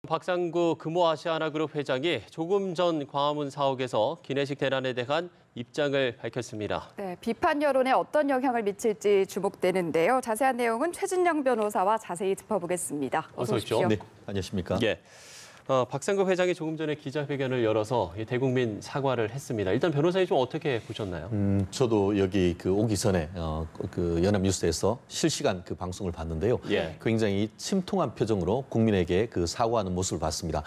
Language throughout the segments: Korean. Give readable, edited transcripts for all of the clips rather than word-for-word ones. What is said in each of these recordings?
박상구 금호아시아나그룹 회장이 조금 전 광화문 사옥에서 기내식 대란에 대한 입장을 밝혔습니다. 네, 비판 여론에 어떤 영향을 미칠지 주목되는데요. 자세한 내용은 최진영 변호사와 자세히 짚어보겠습니다. 어서 오십시오. 네, 안녕하십니까? 예. 박상구 회장이 조금 전에 기자회견을 열어서 대국민 사과를 했습니다. 일단 변호사님 좀 어떻게 보셨나요? 저도 여기 오기 전에 그 연합뉴스에서 실시간 그 방송을 봤는데요. 예. 굉장히 침통한 표정으로 국민에게 그 사과하는 모습을 봤습니다.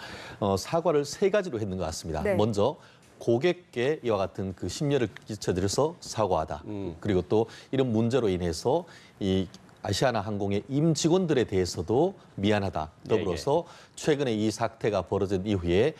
사과를 세 가지로 했는 것 같습니다. 네. 먼저 고객께 이와 같은 그 심려를 끼쳐드려서 사과하다. 그리고 또 이런 문제로 인해서 이 아시아나 항공의 임직원들에 대해서도 미안하다. 더불어서 최근에 이 사태가 벌어진 이후에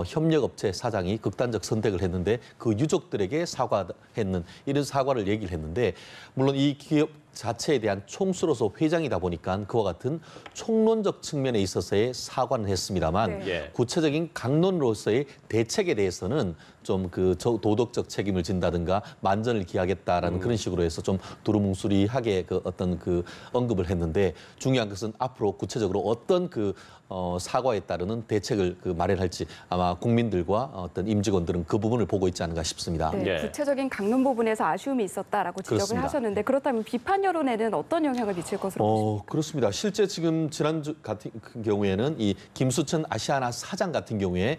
협력업체 사장이 극단적 선택을 했는데 그 유족들에게 사과했는 이런 사과를 얘기를 했는데 물론 이 기업 자체에 대한 총수로서 회장이다 보니까 그와 같은 총론적 측면에 있어서의 사과는 했습니다만 네. 구체적인 강론으로서의 대책에 대해서는 좀 그 도덕적 책임을 진다든가 만전을 기하겠다라는 그런 식으로 해서 좀 두루뭉술하게 그 어떤 그 언급을 했는데 중요한 것은 앞으로 구체적으로 어떤 그 사과에 따르는 대책을 그 마련할지 아마 국민들과 어떤 임직원들은 그 부분을 보고 있지 않은가 싶습니다. 네, 예. 구체적인 강론 부분에서 아쉬움이 있었다라고 지적을 그렇습니다. 하셨는데 그렇다면 비판 여론에는 어떤 영향을 미칠 것으로 보십니까? 그렇습니다. 실제 지금 지난주 같은 경우에는 이 김수천 아시아나 사장 같은 경우에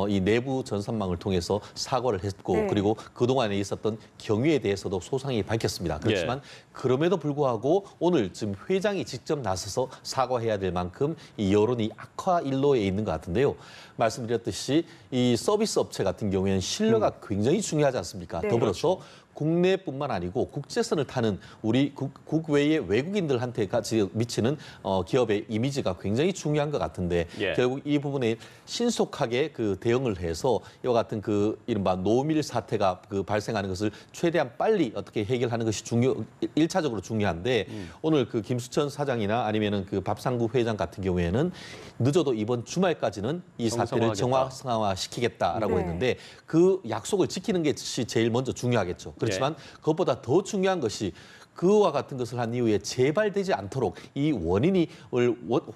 이 내부 전산망을 통해서 사과를 했고 네. 그리고 그동안에 있었던 경위에 대해서도 소상히 밝혔습니다. 그렇지만 그럼에도 불구하고 오늘 지금 회장이 직접 나서서 사과해야 될 만큼 이 여론이 악화 일로에 있는 것 같은데요. 말씀드렸듯이 이 서비스 업체 같은 경우에는 신뢰가 굉장히 중요하지 않습니까? 네. 더불어서 국내뿐만 아니고 국제선을 타는 우리 국외의 외국인들한테 같이 미치는 기업의 이미지가 굉장히 중요한 것 같은데 결국 이 부분에 신속하게 그 대응을 해서 이와 같은 그 이른바 노밀 사태가 그 발생하는 것을 최대한 빨리 어떻게 해결하는 것이 일차적으로 중요한데 오늘 그 김수천 사장이나 아니면은 그 박상구 회장 같은 경우에는 늦어도 이번 주말까지는 이 사태를 정상화시키겠다라고 네. 했는데 그 약속을 지키는 것이 제일 먼저 중요하겠죠. 그렇지만 그것보다 더 중요한 것이 그와 같은 것을 한 이후에 재발되지 않도록 이 원인을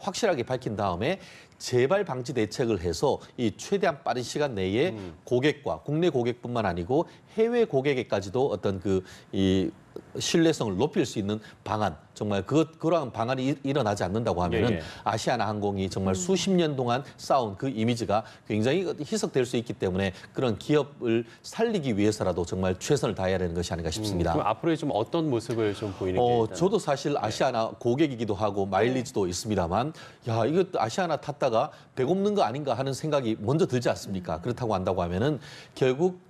확실하게 밝힌 다음에 재발 방지 대책을 해서 이 최대한 빠른 시간 내에 고객과 국내 고객뿐만 아니고 해외 고객에까지도 어떤 이 신뢰성을 높일 수 있는 방안, 정말 그러한 방안이 일어나지 않는다고 하면은 아시아나 항공이 정말 수십 년 동안 쌓은 그 이미지가 굉장히 희석될 수 있기 때문에 그런 기업을 살리기 위해서라도 정말 최선을 다해야 되는 것이 아닌가 싶습니다. 그럼 앞으로 좀 어떤 모습을 좀 보이는 게 일단... 저도 사실 아시아나 고객이기도 하고 마일리지도 있습니다만 야, 이거 아시아나 탔다가 배 곱는 거 아닌가 하는 생각이 먼저 들지 않습니까? 그렇다고 한다고 하면은 결국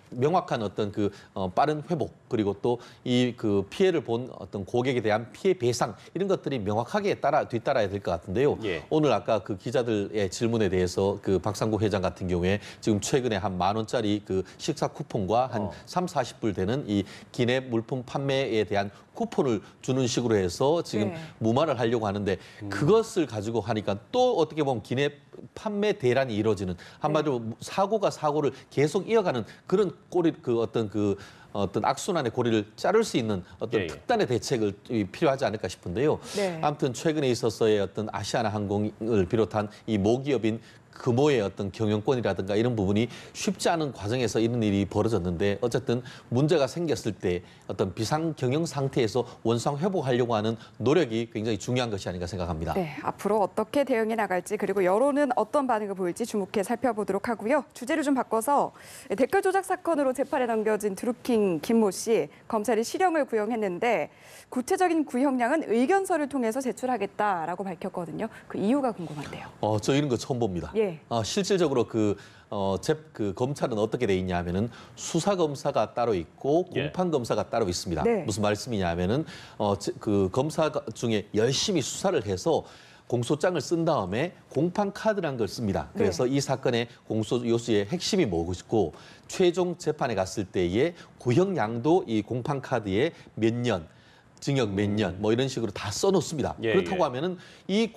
명확한 어떤 빠른 회복 그리고 또 이 피해를 본 어떤 고객에 대한 피해 배상 이런 것들이 명확하게 뒤따라야 될 것 같은데요. 오늘 아까 그 기자들의 질문에 대해서 그 박상구 회장 같은 경우에 지금 최근에 한 10,000원짜리 그 식사 쿠폰과 한 30-40불 되는 이 기내 물품 판매에 대한 쿠폰을 주는 식으로 해서 지금 무마를 하려고 하는데 그것을 가지고 하니까 또 어떻게 보면 기내 판매 대란이 이루어지는 한마디로 사고가 사고를 계속 이어가는 그런 꼬리 어떤 악순환의 고리를 자를 수 있는 어떤 특단의 대책을 필요하지 않을까 싶은데요. 아무튼 최근에 있어서의 어떤 아시아나 항공을 비롯한 이 모기업인 금호의 어떤 경영권이라든가 이런 부분이 쉽지 않은 과정에서 이런 일이 벌어졌는데 어쨌든 문제가 생겼을 때 어떤 비상 경영 상태에서 원상 회복하려고 하는 노력이 굉장히 중요한 것이 아닌가 생각합니다. 네, 앞으로 어떻게 대응해 나갈지 그리고 여론은 어떤 반응을 보일지 주목해 살펴보도록 하고요. 주제를 좀 바꿔서 댓글 조작 사건으로 재판에 넘겨진 드루킹 김모 씨 검찰이 실형을 구형했는데 구체적인 구형량은 의견서를 통해서 제출하겠다라고 밝혔거든요. 그 이유가 궁금한데요. 저 이런 거 처음 봅니다. 실질적으로 검찰은 어떻게 돼 있냐 하면은 수사 검사가 따로 있고 공판 검사가 따로 있습니다. 무슨 말씀이냐 하면은 그 검사 중에 열심히 수사를 해서 공소장을 쓴 다음에 공판 카드라는 걸 씁니다. 그래서 이 사건의 공소 요소의 핵심이 뭐고 최종 재판에 갔을 때의 구형량도 이 공판 카드에 몇 년, 징역 몇 년, 뭐 이런 식으로 다 써놓습니다. 그렇다고 하면은 이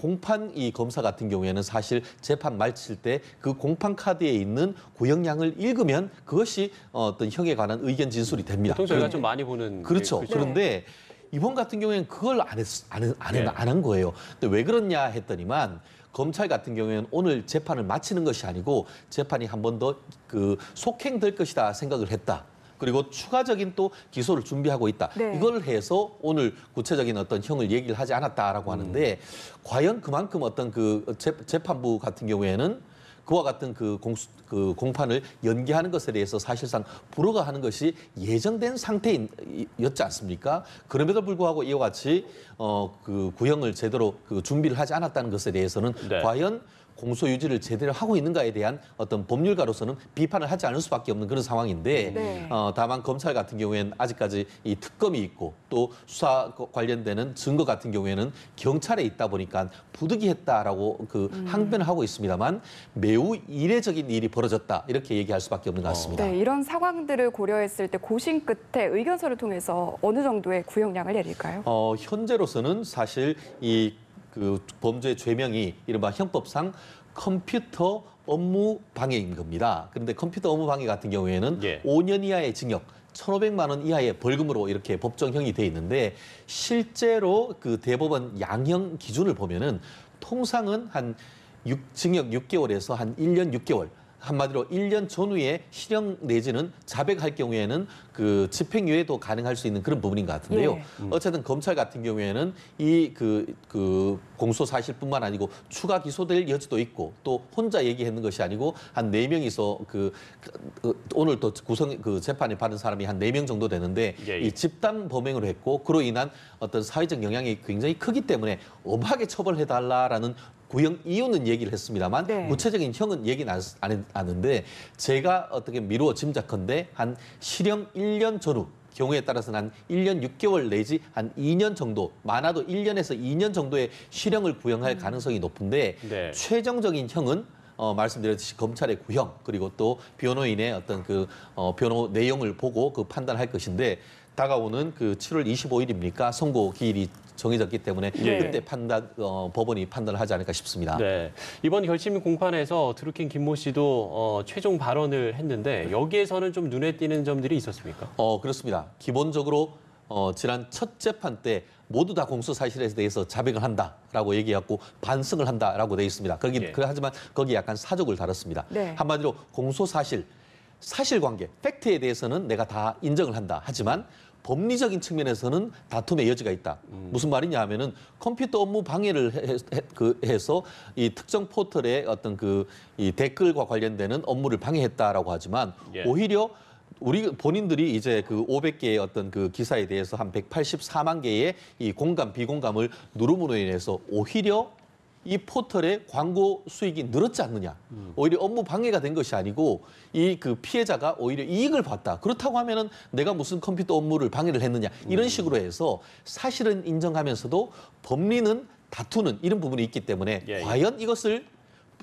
검사 같은 경우에는 사실 재판 마칠 때 그 공판 카드에 있는 구형량을 읽으면 그것이 어떤 형에 관한 의견 진술이 됩니다. 보통 저희가 좀 많이 보는 그렇죠. 그런데 이번 같은 경우에는 그걸 안 한 거예요. 근데 왜 그러냐 했더니만 검찰 같은 경우에는 오늘 재판을 마치는 것이 아니고 재판이 한 번 더 그 속행될 것이다 생각을 했다. 그리고 추가적인 또 기소를 준비하고 있다. 네. 이걸 해서 오늘 구체적인 어떤 형을 얘기를 하지 않았다라고 하는데 과연 그만큼 어떤 그 재판부 같은 경우에는 그와 같은 그 공판을 연기하는 것에 대해서 사실상 불허가 하는 것이 예정된 상태였지 않습니까? 그럼에도 불구하고 이와 같이 그 구형을 제대로 그 준비를 하지 않았다는 것에 대해서는 네. 과연 공소 유지를 제대로 하고 있는가에 대한 어떤 법률가로서는 비판을 하지 않을 수밖에 없는 그런 상황인데 네. 다만 검찰 같은 경우에는 아직까지 이 특검이 있고 또 수사 관련되는 증거 같은 경우에는 경찰에 있다 보니까 부득이했다라고 그 항변을 하고 있습니다만 매우 이례적인 일이 벌어졌다 이렇게 얘기할 수밖에 없는 것 같습니다. 네, 이런 상황들을 고려했을 때 고심 끝에 의견서를 통해서 어느 정도의 구형량을 내릴까요? 현재로서는 사실 이 그 범죄 죄명이 이른바 형법상 컴퓨터 업무 방해인 겁니다. 그런데 컴퓨터 업무 방해 같은 경우에는 예. 5년 이하의 징역, 1,500만 원 이하의 벌금으로 이렇게 법정형이 돼 있는데 실제로 그 대법원 양형 기준을 보면은 통상은 한 징역 6개월에서 한 1년 6개월. 한마디로 1년 전후에 실형 내지는 자백할 경우에는 그 집행유예도 가능할 수 있는 그런 부분인 것 같은데요. 예. 어쨌든 검찰 같은 경우에는 이 그 공소 사실뿐만 아니고 추가 기소될 여지도 있고 또 혼자 얘기했는 것이 아니고 한 4명이서 오늘 또 그 재판에 받은 사람이 한 4명 정도 되는데 예. 이 집단 범행을 했고 그로 인한 어떤 사회적 영향이 굉장히 크기 때문에 엄하게 처벌해달라라는 구형 이유는 얘기를 했습니다만 네. 구체적인 형은 얘기는 안 하는데 제가 어떻게 미루어 짐작컨대 한 실형 1년 전후 경우에 따라서는 한 1년 6개월 내지 한 2년 정도 많아도 1년에서 2년 정도의 실형을 구형할 가능성이 높은데 네. 최종적인 형은 말씀드렸듯이 검찰의 구형 그리고 또 변호인의 어떤 그 변호 내용을 보고 그 판단할 것인데 다가오는 그 7월 25일입니까? 선고 기일이 정해졌기 때문에 예. 그때 법원이 판단을 하지 않을까 싶습니다. 네. 이번 결심 공판에서 드루킹 김모 씨도 최종 발언을 했는데 여기에서는 좀 눈에 띄는 점들이 있었습니까? 그렇습니다. 기본적으로 지난 첫 재판 때 모두 다 공소 사실에 대해서 자백을 한다라고 얘기했고 반성을 한다라고 돼 있습니다. 예. 하지만 거기 약간 사족을 달았습니다. 네. 한마디로 공소 사실관계, 팩트에 대해서는 내가 다 인정을 한다. 하지만 법리적인 측면에서는 다툼의 여지가 있다. 무슨 말이냐 하면은 컴퓨터 업무 방해를 해서 이 특정 포털의 어떤 이 댓글과 관련되는 업무를 방해했다라고 하지만 예. 오히려 우리 본인들이 이제 그 500개의 어떤 그 기사에 대해서 한 184만 개의 이 공감, 비공감을 누름으로 인해서 오히려 이 포털의 광고 수익이 늘었지 않느냐. 오히려 업무 방해가 된 것이 아니고 이 그 피해자가 오히려 이익을 봤다. 그렇다고 하면은 내가 무슨 컴퓨터 업무를 방해를 했느냐. 이런 식으로 해서 사실은 인정하면서도 법리는 다투는 이런 부분이 있기 때문에 예, 예. 과연 이것을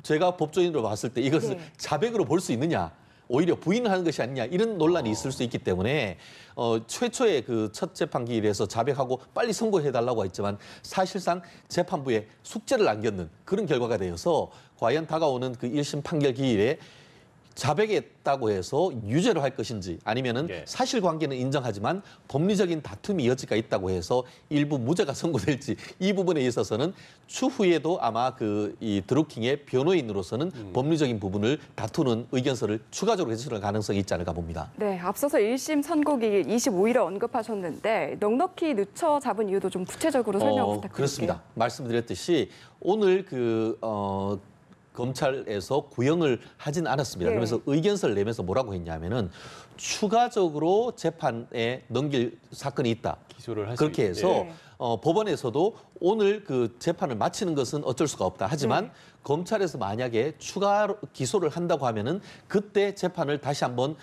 제가 법조인으로 봤을 때 이것을 네. 자백으로 볼 수 있느냐. 오히려 부인을 하는 것이 아니냐 이런 논란이 있을 수 있기 때문에 최초의 그 첫 재판 기일에서 자백하고 빨리 선고해달라고 했지만 사실상 재판부에 숙제를 남겼는 그런 결과가 되어서 과연 다가오는 그 1심 판결 기일에 자백했다고 해서 유죄로 할 것인지 아니면은 예. 사실관계는 인정하지만 법리적인 다툼이 여지가 있다고 해서 일부 무죄가 선고될지 이 부분에 있어서는 추후에도 아마 이 드루킹의 변호인으로서는 법리적인 부분을 다투는 의견서를 추가적으로 제출할 가능성이 있지 않을까 봅니다. 네, 앞서서 1심 선고기일 25일을 언급하셨는데 넉넉히 늦춰 잡은 이유도 좀 구체적으로 설명 부탁드릴게요. 그렇습니다. 말씀드렸듯이 오늘 검찰에서 구형을 하진 않았습니다. 예. 그러면서 의견서를 내면서 뭐라고 했냐면은 추가적으로 재판에 넘길 사건이 있다. 기소를 할 수 그렇게 해서 네. 법원에서도 오늘 그 재판을 마치는 것은 어쩔 수가 없다. 하지만 네. 검찰에서 만약에 추가 기소를 한다고 하면은 그때 재판을 다시 한번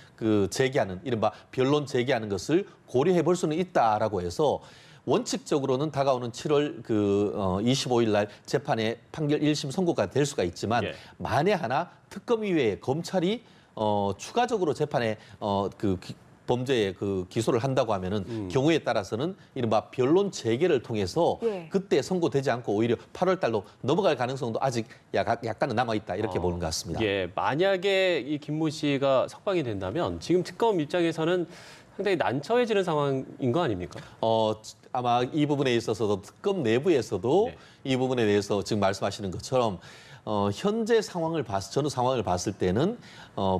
재개하는 이른바 변론 재개하는 것을 고려해 볼 수는 있다라고 해서 원칙적으로는 다가오는 7월 25일 날 재판의 판결 1심 선고가 될 수가 있지만 예. 만에 하나 특검이외에 검찰이 추가적으로 재판에 범죄에 기소를 한다고 하면은 경우에 따라서는 이른바 변론 재개를 통해서 예. 그때 선고되지 않고 오히려 8월 달로 넘어갈 가능성도 아직 약간은 남아 있다 이렇게 보는 것 같습니다. 예, 만약에 이 김모 씨가 석방이 된다면 지금 특검 입장에서는 상당히 난처해지는 상황인 거 아닙니까? 아마 이 부분에 있어서도 특검 내부에서도 네. 이 부분에 대해서 지금 말씀하시는 것처럼 현재 상황을 저는 상황을 봤을 때는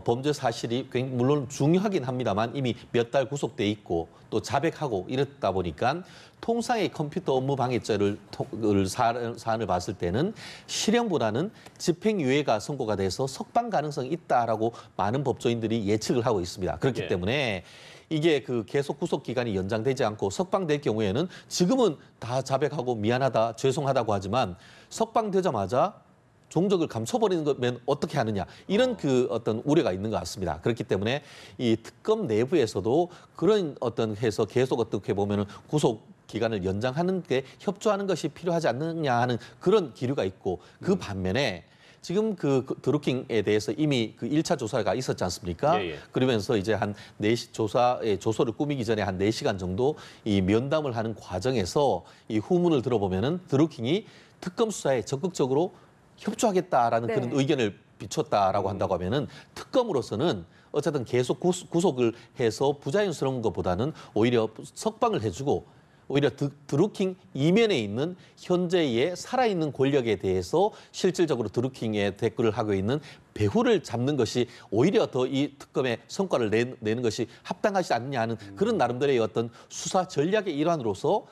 범죄 사실이 물론 중요하긴 합니다만 이미 몇 달 구속돼 있고 또 자백하고 이랬다 보니까 통상의 컴퓨터 업무 방해죄를 사안을 봤을 때는 실형보다는 집행유예가 선고가 돼서 석방 가능성이 있다라고 많은 법조인들이 예측을 하고 있습니다. 그렇기 예. 때문에 이게 그 계속 구속 기간이 연장되지 않고 석방될 경우에는 지금은 다 자백하고 미안하다, 죄송하다고 하지만 석방되자마자 종적을 감춰버리는 거면 어떻게 하느냐 이런 그 어떤 우려가 있는 것 같습니다. 그렇기 때문에 이 특검 내부에서도 그런 어떤 해서 계속 어떻게 보면은 구속 기간을 연장하는 게 협조하는 것이 필요하지 않느냐 하는 그런 기류가 있고 그 반면에 지금 그 드루킹에 대해서 이미 그 1차 조사가 있었지 않습니까? 예, 예. 그러면서 이제 한 4시 조서를 꾸미기 전에 한 4시간 정도 이 면담을 하는 과정에서 이 후문을 들어보면은 드루킹이 특검 수사에 적극적으로 협조하겠다라는 네. 그런 의견을 비췄다라고 한다고 하면은 특검으로서는 어쨌든 계속 구속을 해서 부자연스러운 것보다는 오히려 석방을 해주고 오히려 드루킹 이면에 있는 현재의 살아있는 권력에 대해서 실질적으로 드루킹의 댓글을 하고 있는 배후를 잡는 것이 오히려 더 이 특검의 성과를 내는 것이 합당하지 않느냐 하는 그런 나름대로의 어떤 수사 전략의 일환으로서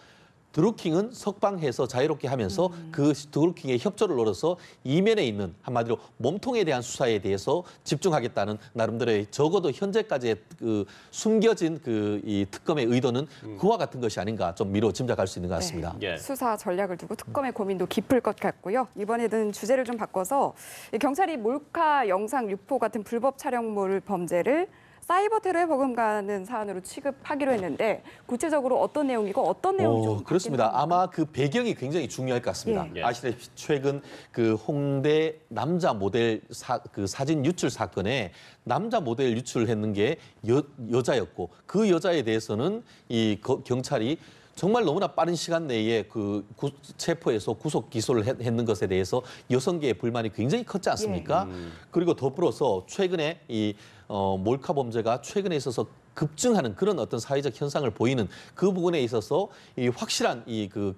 드루킹은 석방해서 자유롭게 하면서 그 드루킹의 협조를 노려서 이면에 있는 한마디로 몸통에 대한 수사에 대해서 집중하겠다는 나름대로의 적어도 현재까지의 그 숨겨진 그 이 특검의 의도는 그와 같은 것이 아닌가 좀 미뤄 짐작할 수 있는 것 같습니다. 예. 수사 전략을 두고 특검의 고민도 깊을 것 같고요. 이번에는 주제를 좀 바꿔서 경찰이 몰카 영상 유포 같은 불법 촬영물 범죄를 사이버 테러에 버금가는 사안으로 취급하기로 했는데 구체적으로 어떤 내용이고 어떤 내용이 좀 그렇습니다. 바뀌는 아마 그 배경이 굉장히 중요할 것 같습니다. 예. 아시다시피 최근 그 홍대 남자 모델 그 사진 유출 사건에 남자 모델 유출했는 게 여자였고 그 여자에 대해서는 이 경찰이 정말 너무나 빠른 시간 내에 그 체포해서 구속 기소를 했는 것에 대해서 여성계의 불만이 굉장히 컸지 않습니까? 그리고 더불어서 최근에 이 몰카 범죄가 최근에 있어서 급증하는 그런 어떤 사회적 현상을 보이는 그 부분에 있어서 이 확실한 이 그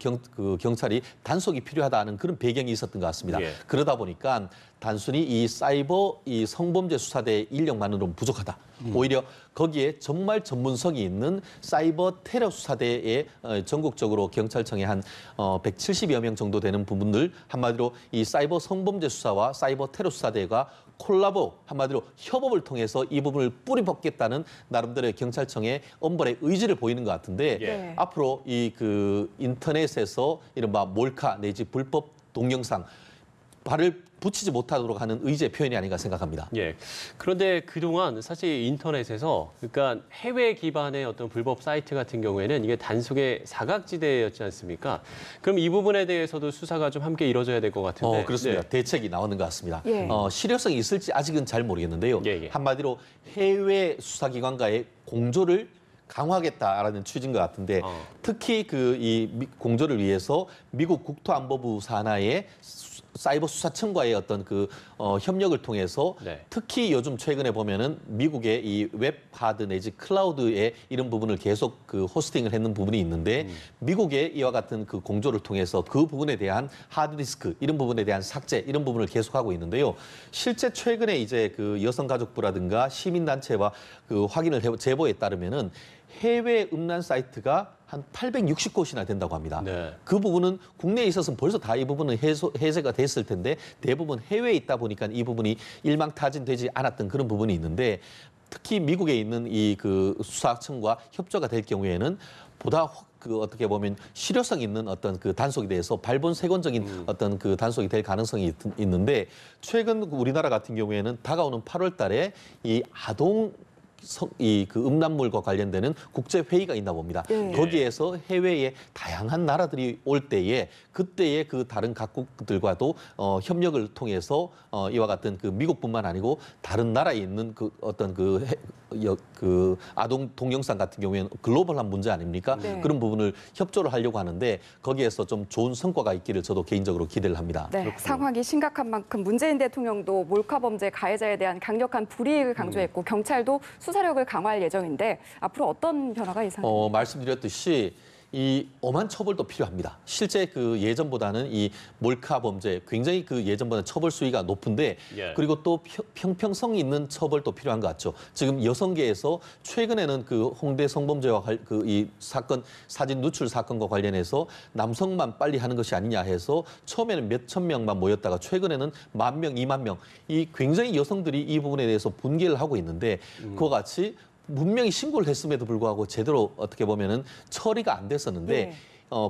경찰이 단속이 필요하다는 그런 배경이 있었던 것 같습니다. 예. 그러다 보니까 단순히 이 사이버 이 성범죄 수사대 인력만으로는 부족하다. 오히려 거기에 정말 전문성이 있는 사이버 테러 수사대에 전국적으로 경찰청에 한 170여 명 정도 되는 부분들 한마디로 이 사이버 성범죄 수사와 사이버 테러 수사대가 콜라보 한마디로 협업을 통해서 이 부분을 뿌리 뽑겠다는 나름대로의 경찰청의 엄벌의 의지를 보이는 것 같은데 예. 앞으로 이 그 인터넷에서 이른바 몰카 내지 불법 동영상 발을 붙이지 못하도록 하는 의지의 표현이 아닌가 생각합니다. 예. 그런데 그동안 사실 인터넷에서 그러니까 해외 기반의 어떤 불법 사이트 같은 경우에는 이게 단속의 사각지대였지 않습니까? 그럼 이 부분에 대해서도 수사가 좀 함께 이루어져야 될 것 같은데. 그렇습니다. 네. 대책이 나오는 것 같습니다. 예. 실효성이 있을지 아직은 잘 모르겠는데요. 예, 예. 한마디로 해외 수사기관과의 공조를 강화하겠다라는 취지인 것 같은데 특히 그 이 공조를 위해서 미국 국토안보부 산하의 사이버 수사청과의 어떤 그 협력을 통해서 네. 특히 요즘 최근에 보면은 미국의 이 웹하드 내지 클라우드의 이런 부분을 계속 그 호스팅을 했는 부분이 있는데 미국의 이와 같은 그 공조를 통해서 그 부분에 대한 하드디스크 이런 부분에 대한 삭제 이런 부분을 계속하고 있는데요. 실제 최근에 이제 그 여성가족부라든가 시민단체와 그 제보에 따르면은 해외 음란 사이트가 한 860곳이나 된다고 합니다. 네. 그 부분은 국내에 있어서는 벌써 다 이 부분은 해제가 됐을 텐데 대부분 해외에 있다 보니까 이 부분이 일망타진되지 않았던 그런 부분이 있는데 특히 미국에 있는 이 그 수사청과 협조가 될 경우에는 보다 그 어떻게 보면 실효성 있는 어떤 그 단속에 대해서 발본색원적인 어떤 그 단속이 될 가능성이 있는데 최근 우리나라 같은 경우에는 다가오는 8월 달에 이 아동 그 음란물과 관련되는 국제 회의가 있나 봅니다. 예. 거기에서 해외의 다양한 나라들이 올 때에 그때의 그 다른 각국들과도 협력을 통해서 이와 같은 그 미국뿐만 아니고 다른 나라에 있는 그 어떤 그 그 아동 동영상 같은 경우에는 글로벌한 문제 아닙니까? 네. 그런 부분을 협조를 하려고 하는데 거기에서 좀 좋은 성과가 있기를 저도 개인적으로 기대를 합니다. 네, 상황이 심각한 만큼 문재인 대통령도 몰카 범죄 가해자에 대한 강력한 불이익을 강조했고 경찰도 수사력을 강화할 예정인데 앞으로 어떤 변화가 예상됩니까? 말씀드렸듯이 이 엄한 처벌도 필요합니다. 실제 그 예전보다는 이 몰카 범죄 굉장히 그 예전보다 처벌 수위가 높은데 예. 그리고 또 형평성 있는 처벌도 필요한 것 같죠. 지금 여성계에서 최근에는 그 홍대 성범죄와 그 이 사건 사진 누출 사건과 관련해서 남성만 빨리 하는 것이 아니냐 해서 처음에는 몇천 명만 모였다가 최근에는 10,000명, 20,000명 이 굉장히 여성들이 이 부분에 대해서 분개를 하고 있는데 그와 같이 분명히 신고를 했음에도 불구하고 제대로 어떻게 보면은 처리가 안 됐었는데 네.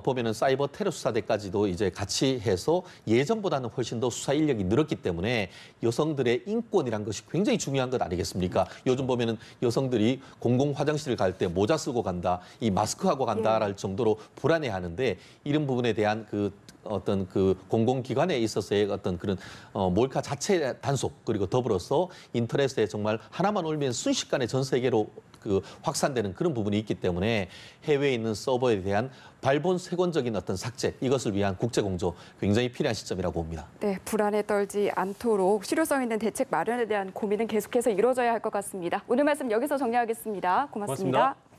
보면은 사이버 테러 수사대까지도 이제 같이 해서 예전보다는 훨씬 더 수사 인력이 늘었기 때문에 여성들의 인권이란 것이 굉장히 중요한 것 아니겠습니까? 요즘 보면은 여성들이 공공 화장실을 갈 때 모자 쓰고 간다, 이 마스크 하고 간다랄 정도로 불안해하는데 이런 부분에 대한 그 어떤 그 공공기관에 있어서의 어떤 그런 몰카 자체 단속 그리고 더불어서 인터넷에 정말 하나만 올리면 순식간에 전 세계로 그 확산되는 그런 부분이 있기 때문에 해외에 있는 서버에 대한 발본색원적인 어떤 삭제 이것을 위한 국제 공조 굉장히 필요한 시점이라고 봅니다. 네, 불안에 떨지 않도록 실효성 있는 대책 마련에 대한 고민은 계속해서 이루어져야 할 것 같습니다. 오늘 말씀 여기서 정리하겠습니다. 고맙습니다. 고맙습니다.